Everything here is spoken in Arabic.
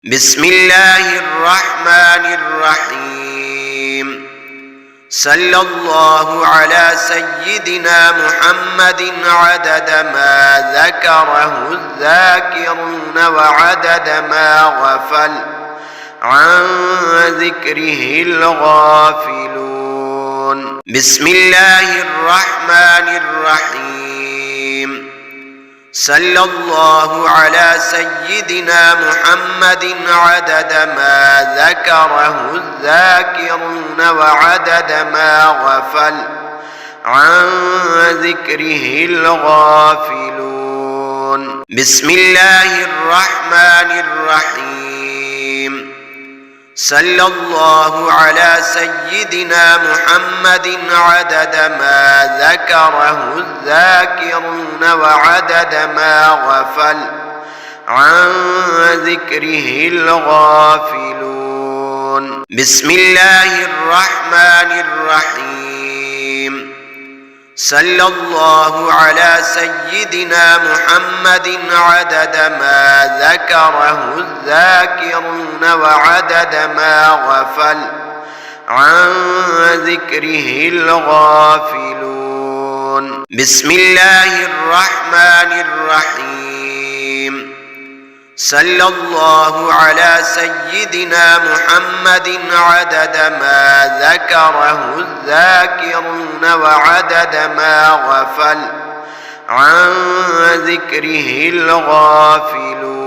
بسم الله الرحمن الرحيم. صلى الله على سيدنا محمد عدد ما ذكره الذاكرون وعدد ما غفل عن ذكره الغافلون. بسم الله الرحمن الرحيم. صلى الله على سيدنا محمد عدد ما ذكره الذاكرون وعدد ما غفل عن ذكره الغافلون. بسم الله الرحمن الرحيم. صلى الله على سيدنا محمد عدد ما ذكره الذاكرون وعدد ما غفل عن ذكره الغافلون. بسم الله الرحمن الرحيم. صلى الله على سيدنا محمد عدد ما ذكره الذاكرون وعدد ما غفل عن ذكره الغافلون. بسم الله الرحمن الرحيم. صلى الله على سيدنا محمد عدد ما ذكره الذاكرون وعدد ما غفل عن ذكره الغافلون.